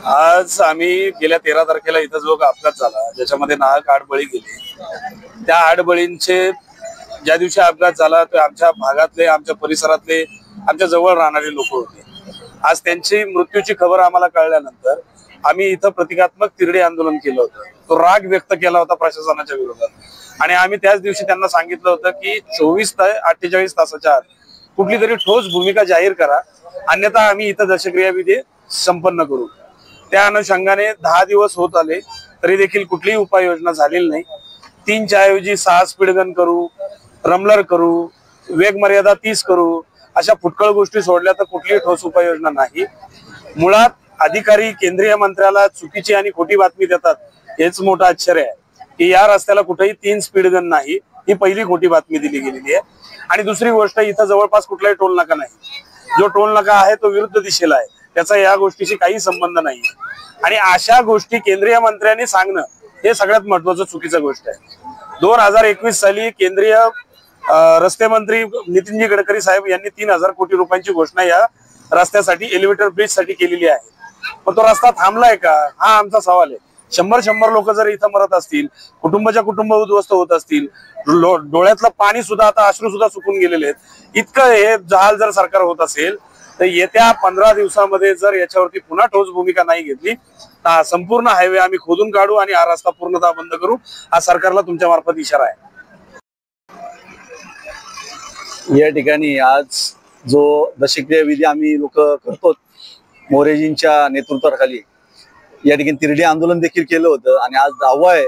आज आम्ही गेल्या 13 तारखेला इथं जो अपघात झाला ज्याच्यामध्ये नाहक 8 बळी गेले, त्या 8 बळींचे ज्या दिवशी अपघात झाला ते आमच्या भागातले, आमच्या परिसरातले, आमच्या जवळ राहणारे लोक होते। आज त्यांची मृत्यूची खबर आम्हाला कळल्यानंतर आम्ही इथं प्रतिकात्मक तिरडी आंदोलन केलं होतं। तो राग व्यक्त केला होता प्रशासनाच्या विरोधात आणि आम्ही त्याच दिवशी त्यांना सांगितलं होतं की 24 ते 48 तासाच्या आत कुठली तरी ठोस भूमिका जाहीर करा, अन्यथा आम्ही इथं दशक्रिया विधी संपन्न करू। त्या अनुषंगाने 10 दिवस होत आले तरी देखील कुठलीही उपाययोजना झालेली नाही। 3च्या ऐवजी 6 स्पीडगन करू, रमलर करू, वेग मर्यादा 30 करू, अशा फुटकळ गोष्टी सोडल्या तर कुठलीही ठोस उपाययोजना नाही। मुळात अधिकारी केंद्रीय मंत्र्याला चुकीची आणि खोटी बातमी देतात, हेच मोठं आश्चर्य आहे की या रस्त्याला कुठेही 3 स्पीडगन नाही, ही पहिली खोटी बातमी दिली गेलेली आहे। आणि दुसरी गोष्ट, इथं जवळपास कुठलाही टोल नाका नाही। जो टोल नाका आहे तो विरुद्ध दिशेला आहे, त्याचा या गोष्टीशी काही संबंध नाही। आणि अशा गोष्टी केंद्रीय मंत्र्यांनी सांगणं हे सगळ्यात महत्वाचं चुकीचं गोष्ट आहे। 2021 साली केंद्रीय रस्ते मंत्री नितीनजी गडकरी साहेब यांनी 3000 कोटी रुपयांची घोषणा या रस्त्यासाठी, एलिव्हेटर ब्रिज साठी केलेली आहे। पण तो रस्ता थांबलाय का, हा आमचा सवाल आहे। 100 लोक जर इथं मरत असतील, कुटुंबाच्या कुटुंब उद्ध्वस्त होत असतील, डोळ्यातलं पाणी सुद्धा आता अश्रू सुद्धा सुकून गेलेले आहेत, इतकं हे जहाल जर सरकार होत असेल तर येत्या 15 दिवसामध्ये जर याच्यावरती पुन्हा ठोस भूमिका नाही घेतली तर हा संपूर्ण हायवे आम्ही खोदून काढू आणि हा रस्ता पूर्णतः बंद करू, हा सरकारला तुमच्या मार्फत इशारा आहे। या ठिकाणी आज जो दशक्रिया विधी आम्ही लोक करतो मोरेजींच्या नेतृत्वाखाली, या ठिकाणी तिरडी आंदोलन देखील केलं होतं आणि आज 10वा आहे।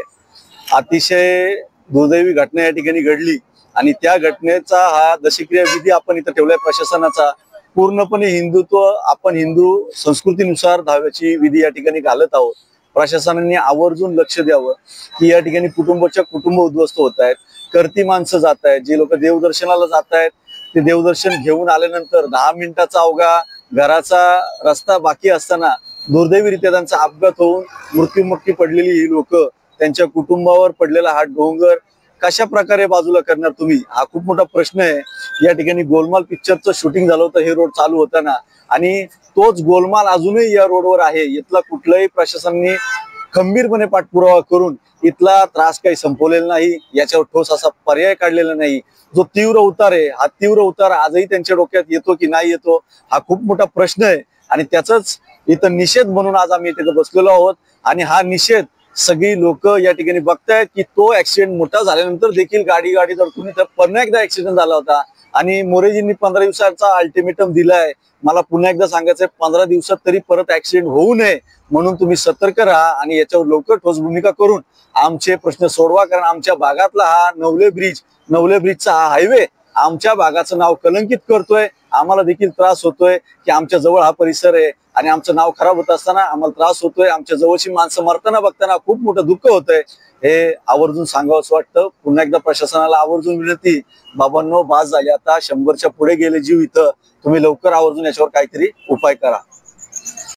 अतिशय दुर्दैवी घटना या ठिकाणी घडली आणि त्या घटनेचा हा दशक्रिया विधी आपण इथं ठेवलाय प्रशासनाचा। पूर्णपणे हिंदुत्व, आपण हिंदू संस्कृतीनुसार 10व्याची विधी या ठिकाणी घालत आहोत। प्रशासनाने आवर्जून लक्ष द्यावं की या ठिकाणी कुटुंबाच्या कुटुंब उद्ध्वस्त होत आहेत, करती माणसं जात आहेत, जे लोक देवदर्शनाला जात आहेत ते देवदर्शन घेऊन आल्यानंतर 10 मिनिटाचा अवघा घराचा रस्ता बाकी असताना दुर्दैवीरित्या त्यांचा अपघात होऊन मृत्युमुखी पडलेली ही लोक, त्यांच्या कुटुंबावर पडलेला हा डोंगर कशा प्रकारे बाजूला करणार तुम्ही, हा खूप मोठा प्रश्न आहे। या ठिकाणी गोलमाल पिक्चरचं शूटिंग झालं होतं हे रोड चालू होताना आणि तोच गोलमाल अजूनही या रोडवर आहे। इथला कुठल्याही प्रशासनाने खंबीरपणे पाठपुरावा करून इथला त्रास काही संपवलेला नाही, याच्यावर ठोस असा पर्याय काढलेला नाही। जो तीव्र उतार आहे, हा तीव्र उतार आजही त्यांच्या डोक्यात येतो की नाही येतो, हा खूप मोठा प्रश्न आहे आणि त्याचाच इथं निषेध म्हणून आज आम्ही इथे बसलेलो आहोत। आणि हा निषेध सगळी लोक या ठिकाणी बघतायत की तो ऍक्सिडेंट मोठा झाल्यानंतर देखील गाडी धडकून इथं पुन्हा एकदा ऍक्सिडेंट झाला होता आणि मोरेजींनी 15 दिवसाचा अल्टिमेटम दिलाय। मला पुन्हा एकदा सांगायचंय, 15 दिवसात तरी परत ऍक्सिडेंट होऊ नये म्हणून तुम्ही सतर्क राहा आणि याच्यावर लवकर ठोस भूमिका करून आमचे प्रश्न सोडवा। कारण आमच्या भागातला हा नवले ब्रिजचा हा हायवे आमच्या भागाचं नाव कलंकित करतोय। आम्हाला देखील त्रास होतोय की आमच्या जवळ हा परिसर आहे आणि आमचं नाव खराब होत असताना आम्हाला त्रास होतोय। आमच्या जवळची माणसं मरताना बघताना खूप मोठं दुःख होतंय, हे आवर्जून सांगावंच वाटतं। पुन्हा एकदा प्रशासनाला आवर्जून विनंती, बाबांनो बास झाले, आता 100च्या पुढे गेले जीव इथं, तुम्ही लवकर आवर्जून याच्यावर काहीतरी उपाय करा।